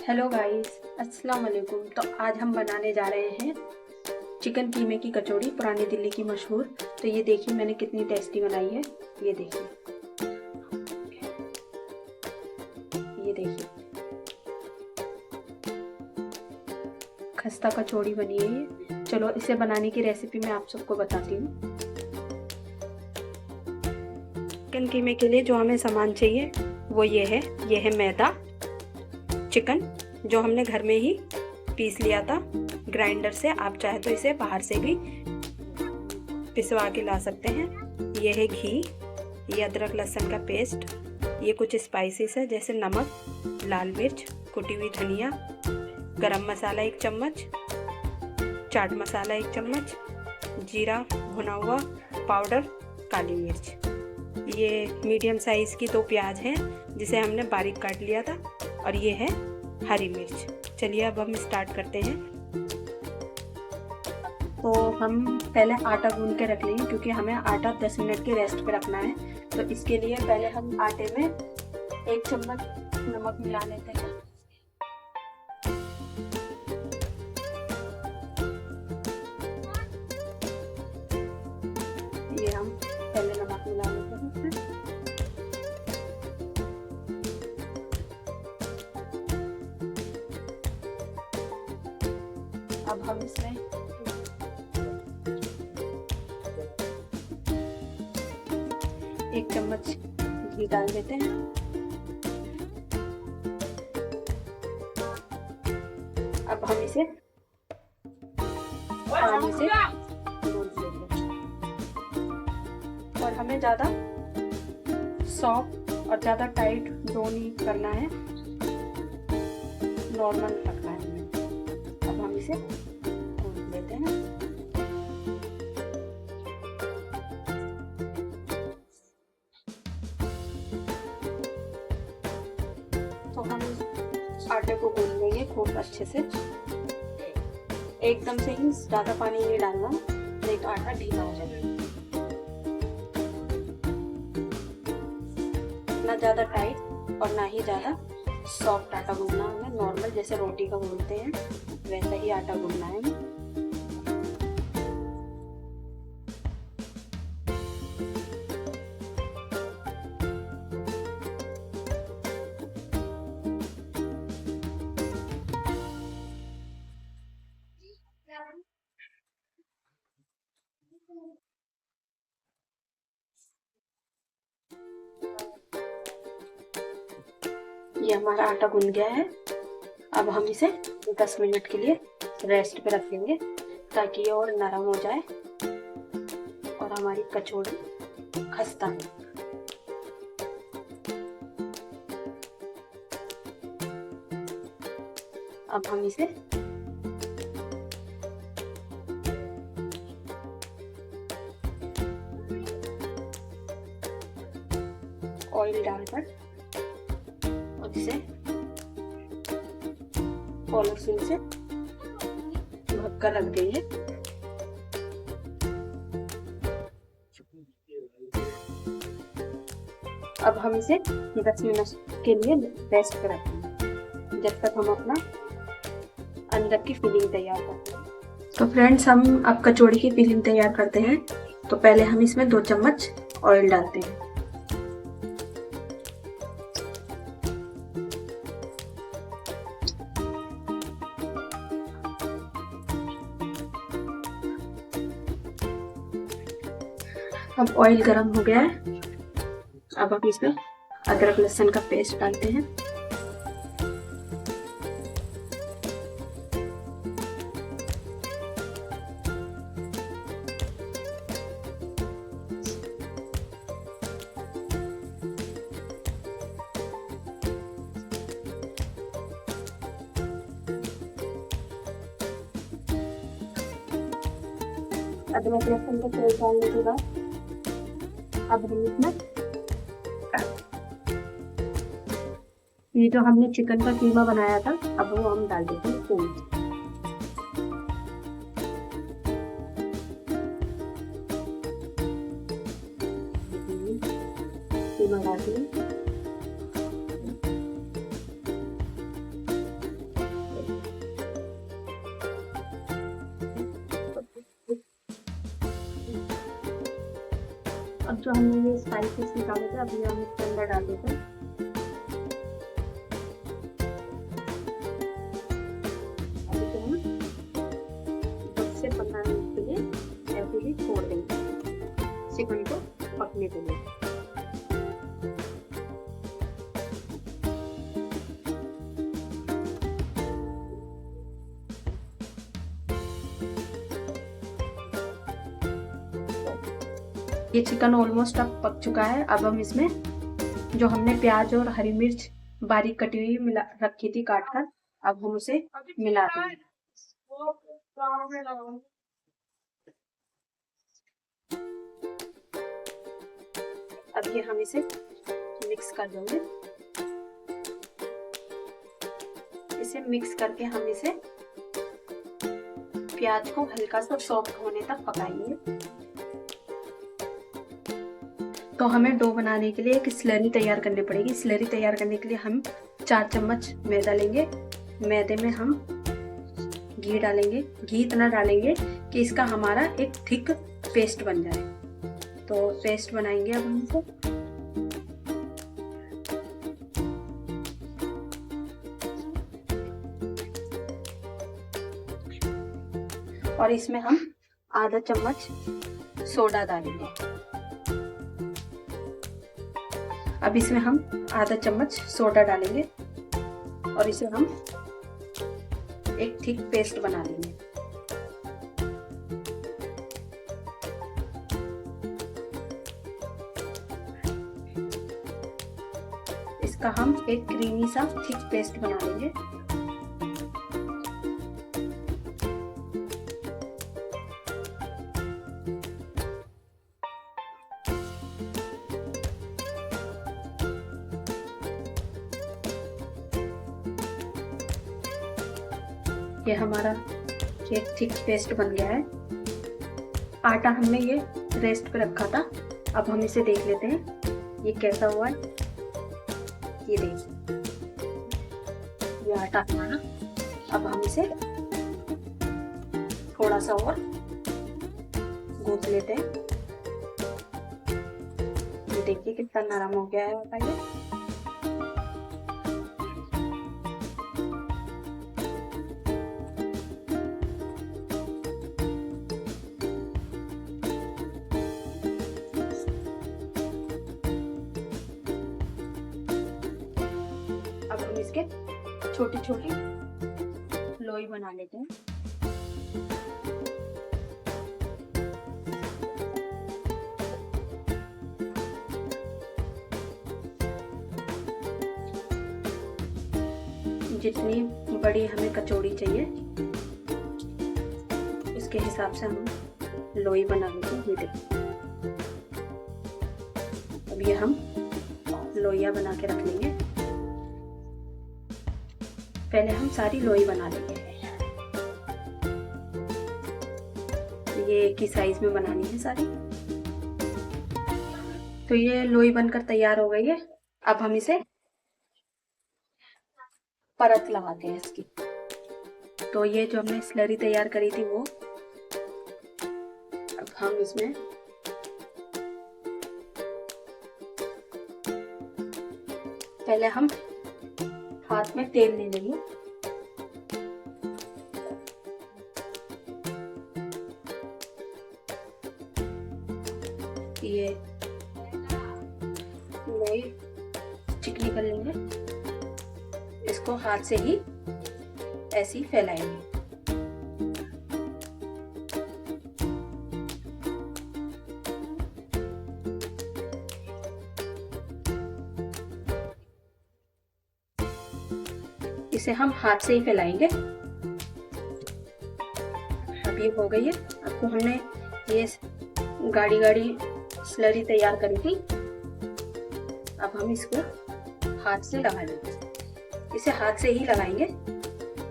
Hello guys, अस्सलाम वालेकुम। तो आज हम बनाने जा रहे हैं चिकन कीमे की कचौड़ी, पुरानी दिल्ली की मशहूर। तो ये देखिए मैंने कितनी टेस्टी बनाई है। ये देखिए, ये देखिए खस्ता कचौड़ी बनी है ये। चलो इसे बनाने की रेसिपी मैं आप सबको बताती हूँ। चिकन कीमे के लिए जो हमें सामान चाहिए वो ये है मैदा, चिकन जो हमने घर में ही पीस लिया था ग्राइंडर से। आप चाहे तो इसे बाहर से भी पिसवा के ला सकते हैं। ये है घी, ये अदरक लहसुन का पेस्ट, ये कुछ स्पाइसेस है जैसे नमक, लाल मिर्च, कुटी हुई धनिया, गरम मसाला 1 चम्मच, चाट मसाला 1 चम्मच, जीरा भुना हुआ पाउडर, काली मिर्च। ये मीडियम साइज़ की 2 प्याज हैं जिसे हमने बारीक काट लिया था, और ये है हरी मिर्च। चलिए अब हम स्टार्ट करते हैं। तो हम पहले आटा गूंद के रख लेंगे क्योंकि हमें आटा 10 मिनट के रेस्ट पे रखना है। तो इसके लिए पहले हम आटे में 1 चम्मच नमक मिला लेते हैं। ये हम पहले नमक मिला लेते हैं इसमें। अब हम इसमें एक चम्मच घी डाल देते हैं। अब हम इसे पानी से गूंद लेंगे, और हमें ज़्यादा सॉफ्ट और ज़्यादा टाइट डो नहीं करना है, नॉर्मल रखना है हमें। अब हम इसे गूंद लेते हैं। तो हम आटे को गूंद लेंगे खूब अच्छे से। एकदम से ही ज़्यादा पानी नहीं डालना, नहीं तो आटा ढीला हो जाएगा। ना ज़्यादा टाइट और ना ही ज़्यादा सॉफ्ट आटा गूंदना हमें। नॉर्मल जैसे रोटी का गूंदते हैं वैसा ही आटा गूंदना है हमें। ये हमारा आटा गूंद गया है। अब हम इसे 10 मिनट के लिए रेस्ट पे रखेंगे ताकि ये और नरम हो जाए और हमारी कचौड़ी खस्ता हो। अब हम इसे ऑयल डालकर और इसे पॉलिथीन से ढक कर रख देंगे। अब हम इसे 10 मिनट के लिए रेस्ट पर रखेंगे जब तक हम अपना अंदर की फिलिंग तैयार करते हैं। तो फ्रेंड्स, हम अब कचौड़ी की फिलिंग तैयार करते हैं। तो पहले हम इसमें 2 चम्मच ऑयल डालते हैं। अब ऑयल गरम हो गया है। अब हम इसमें अदरक लहसुन का पेस्ट डालते हैं। अदरक लहसुन का पेस्ट डालने के बाद अब हम इसमें ये जो हमने चिकन का कीमा बनाया था अब वो हम डाल देते हैं इसमें। कीमा डाल दिए। अब जो हमने ये स्पाइसेस निकाले थे अभी हम इसके अंदर डाल देते हैं। अभी तो हम 10 से 15 मिनट के लिए ऐसे ही छोड़ देंगे चिकन को पकने के लिए। ये चिकन ऑलमोस्ट अब पक चुका है। अब हम इसमें जो हमने प्याज और हरी मिर्च बारीक कटी हुई मिला रखी थी काट कर, अब हम उसे मिला देंगे। अब ये हम इसे मिक्स कर देंगे। इसे मिक्स करके हम इसे प्याज को हल्का सा सॉफ्ट होने तक पकाएंगे। तो हमें डो बनाने के लिए एक स्लरी तैयार करनी पड़ेगी। स्लरी तैयार करने के लिए हम 4 चम्मच मैदा लेंगे। मैदे में हम घी डालेंगे। घी इतना डालेंगे कि इसका हमारा एक थिक पेस्ट बन जाए। तो पेस्ट बनाएंगे अब हम इसे। और इसमें हम आधा चम्मच सोडा डालेंगे। अब इसमें हम आधा चम्मच सोडा डालेंगे और इसे हम एक थिक पेस्ट बना लेंगे। इसका हम एक क्रीमी सा थिक पेस्ट बना लेंगे। ये हमारा एक थिक पेस्ट बन गया है। आटा हमने ये रेस्ट पे रखा था। अब हम इसे देख लेते हैं ये कैसा हुआ है। ये देखिए ये आटा हमारा। अब हम इसे थोड़ा सा और गूंथ लेते हैं। ये देखिए कितना नरम हो गया है आटा ये। अब हम इसके छोटी छोटी लोई बना लेते हैं। जितनी बड़ी हमें कचौड़ी चाहिए उसके हिसाब से हम लोई बना लेते हैं। ये देखिए अब ये हम लोइयां बना के रख लेंगे। पहले हम सारी लोई बना लेंगे। ये एक ही साइज में बनानी है सारी। तो ये लोई बनकर तैयार हो गई है। अब हम इसे परत लगाते हैं इसकी। तो ये जो हमने स्लरी तैयार करी थी वो अब हम इसमें पहले हम हाथ में तेल ले लेंगे। ये लोई चिकनी कर लेंगे। इसको हाथ से ही ऐसे ही फैलाएंगे। इसे हम हाथ से ही फैलाएंगे। अब ये हो गई है। आपको हमने ये गाढ़ी गाढ़ी स्लरी तैयार करी थी। अब हम इसको हाथ से लगा लेंगे। इसे हाथ से ही लगाएंगे,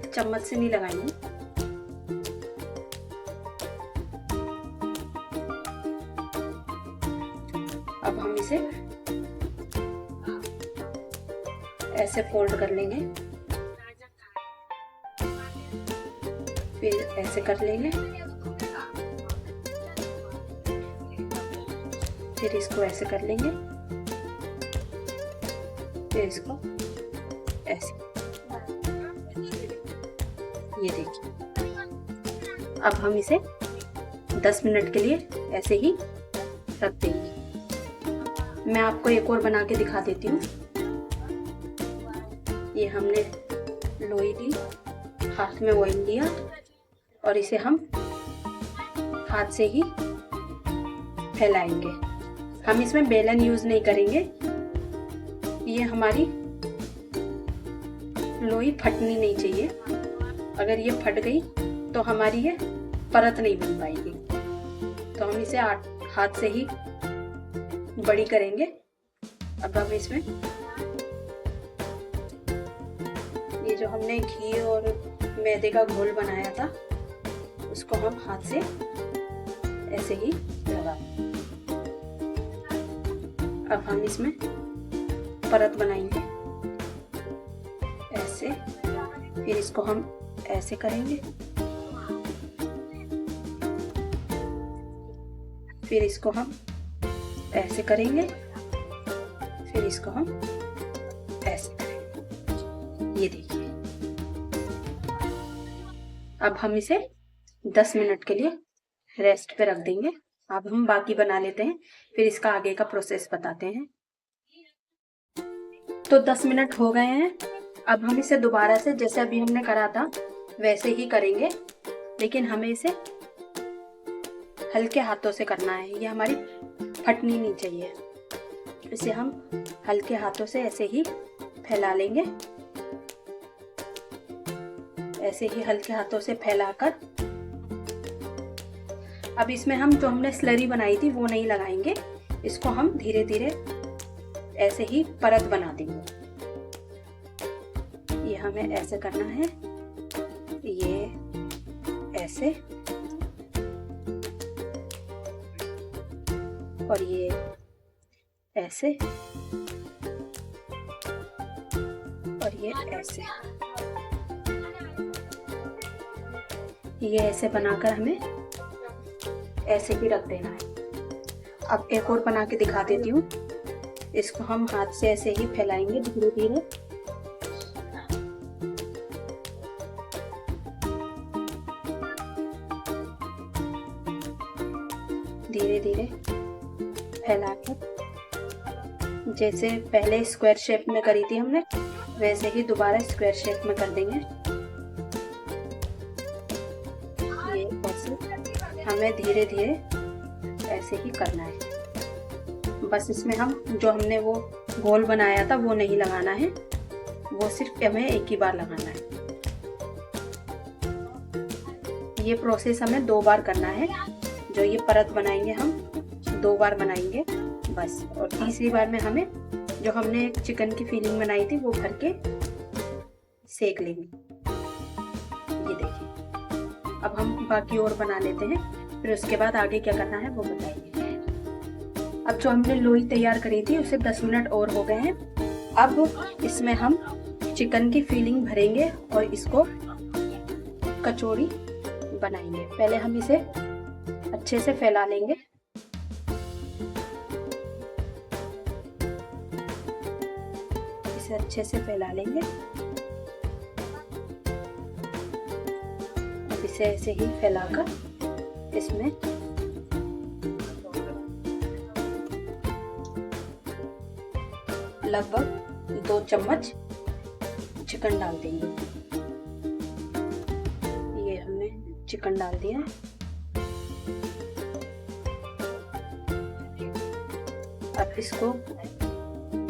चम्मच से नहीं लगाएंगे। अब हम इसे ऐसे फोल्ड कर लेंगे, फिर ऐसे कर लेंगे, फिर इसको ऐसे कर लेंगे, फिर इसको ऐसे, ये देखिए। अब हम इसे 10 मिनट के लिए ऐसे ही रख देंगे। मैं आपको एक और बना के दिखा देती हूँ। ये हमने लोई ली, हाथ में ऑयल लिया और इसे हम हाथ से ही फैलाएंगे। हम इसमें बेलन यूज नहीं करेंगे। ये हमारी लोई फटनी नहीं चाहिए। अगर ये फट गई तो हमारी ये परत नहीं बन पाएगी। तो हम इसे हाथ से ही बड़ी करेंगे। अब हम इसमें ये जो हमने घी और मैदे का घोल बनाया था उसको हम हाथ से ऐसे ही लगा। अब हम इसमें परत बनाएंगे ऐसे, फिर इसको हम ऐसे करेंगे, फिर इसको हम ऐसे करेंगे, फिर इसको हम ऐसे करेंगे। ये देखिए। अब हम इसे 10 मिनट के लिए रेस्ट पे रख देंगे। अब हम बाकी बना लेते हैं, फिर इसका आगे का प्रोसेस बताते हैं। तो 10 मिनट हो गए हैं। अब हम इसे दोबारा से जैसे अभी हमने करा था वैसे ही करेंगे, लेकिन हमें इसे हल्के हाथों से करना है। ये हमारी फटनी नहीं चाहिए। इसे हम हल्के हाथों से ऐसे ही फैला लेंगे। ऐसे ही हल्के हाथों से फैलाकर अब इसमें हम जो हमने स्लरी बनाई थी वो नहीं लगाएंगे। इसको हम धीरे धीरे ऐसे ही परत बना देंगे। ये हमें ऐसे करना है, ये ऐसे, और ये ऐसे, और ये ऐसे। ये ऐसे बनाकर हमें ऐसे ही रख देना है। अब एक और बना के दिखा देती हूँ। इसको हम हाथ से ऐसे ही फैलाएंगे धीरे धीरे। धीरे धीरे फैलाकर, जैसे पहले स्क्वायर शेप में करी थी हमने वैसे ही दोबारा स्क्वायर शेप में कर देंगे। ये ऐसे हमें धीरे धीरे ऐसे ही करना है। बस इसमें हम जो हमने वो घोल बनाया था वो नहीं लगाना है, वो सिर्फ हमें एक ही बार लगाना है। ये प्रोसेस हमें 2 बार करना है। जो ये परत बनाएंगे हम 2 बार बनाएंगे बस। और तीसरी बार में हमें जो हमने चिकन की फीलिंग बनाई थी वो भर के सेक लेंगे। ये देखिए। अब हम बाकी और बना लेते हैं, फिर उसके बाद आगे क्या करना है वो बताएंगे। अब जो हमने लोई तैयार करी थी उसे 10 मिनट और हो गए हैं। अब इसमें हम चिकन की फीलिंग भरेंगे और इसको कचौड़ी बनाएंगे। पहले हम इसे अच्छे से फैला लेंगे। इसे अच्छे से फैला लेंगे। इसे ऐसे ही फैलाकर इसमें लगभग 2 चम्मच चिकन डाल देंगे। ये हमने चिकन डाल दिया है। अब इसको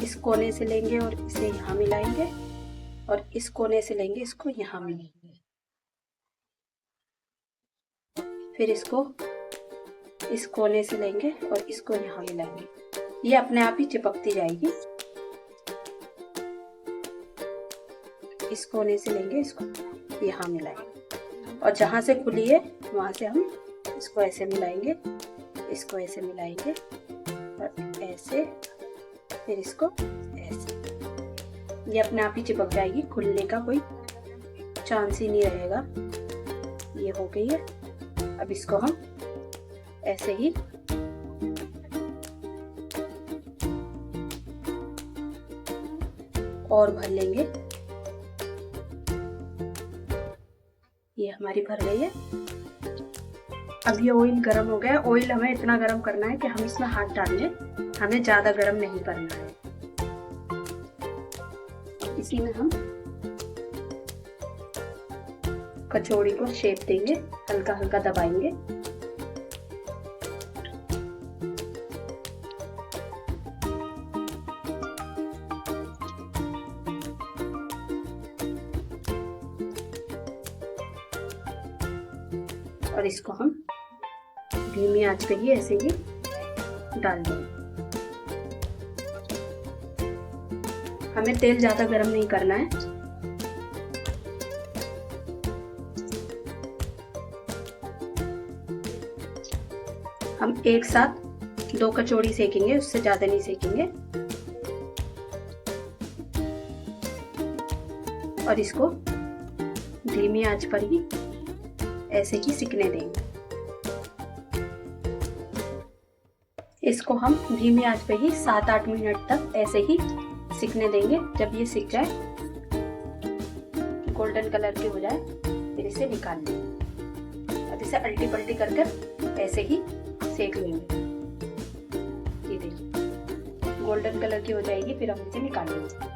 इस कोने से लेंगे और इसे यहाँ मिलाएंगे, और इस कोने से लेंगे इसको यहाँ मिलाएंगे। फिर इसको इस कोने से लेंगे और इसको यहाँ मिलाएंगे। ये अपने आप ही चिपकती जाएगी। इस कोने से लेंगे, इसको यहाँ मिलाएंगे, और जहाँ से खुली है वहां से हम इसको ऐसे मिलाएंगे, इसको ऐसे मिलाएंगे और ऐसे, फिर इसको ऐसे। ये अपने आप ही चिपक जाएगी, खुलने का कोई चांस ही नहीं रहेगा। ये हो गई है। अब इसको हम ऐसे ही और भर लेंगे। ये हमारी भर गई है। अब ये ऑयल गर्म हो गया है। ऑयल हमें इतना गर्म करना है कि हम इसमें हाथ डाल लें, हमें ज्यादा गर्म नहीं करना है। इसी में हम कचौड़ी को शेप देंगे, हल्का हल्का दबाएंगे। और इसको हम धीमी आंच पे ही ऐसे ही डाल देंगे। हमें तेल ज्यादा गर्म नहीं करना है। हम एक साथ 2 कचौड़ी सेकेंगे, उससे ज्यादा नहीं सेकेंगे। और इसको धीमी आंच पर ही ऐसे ही सिकने देंगे। इसको हम धीमी आंच पे ही 7-8 मिनट तक ऐसे ही सिकने देंगे। जब ये सिक जाए, गोल्डन कलर की हो जाए, फिर इसे निकाल लेंगे। अब इसे अल्टी पल्टी कर कर ऐसे ही सेक लेंगे। ये देखिए गोल्डन कलर की हो जाएगी, फिर हम इसे निकाल लेंगे।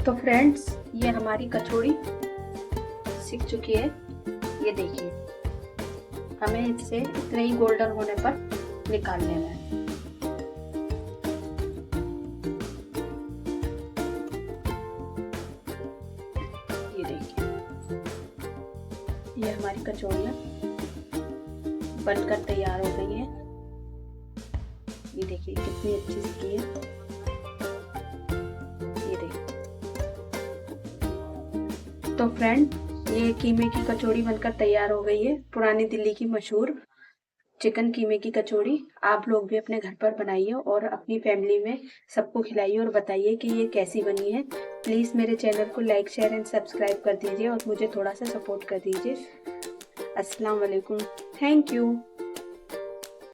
तो फ्रेंड्स, ये हमारी कचौड़ी सिक चुकी है। ये देखिए, हमें इससे इतने ही गोल्डन होने पर निकाल लेना है। ये देखिए, ये हमारी कचौड़ियाँ बनकर तैयार हो गई हैं। ये देखिए कितनी अच्छी सिकी है। ये देखिए। तो फ्रेंड, ये कीमे की कचौड़ी बनकर तैयार हो गई है। पुरानी दिल्ली की मशहूर चिकन कीमे की कचौड़ी। आप लोग भी अपने घर पर बनाइए और अपनी फैमिली में सबको खिलाइए और बताइए कि ये कैसी बनी है। प्लीज़ मेरे चैनल को लाइक, शेयर एंड सब्सक्राइब कर दीजिए और मुझे थोड़ा सा सपोर्ट कर दीजिए। अस्सलाम वालेकुम। Thank you.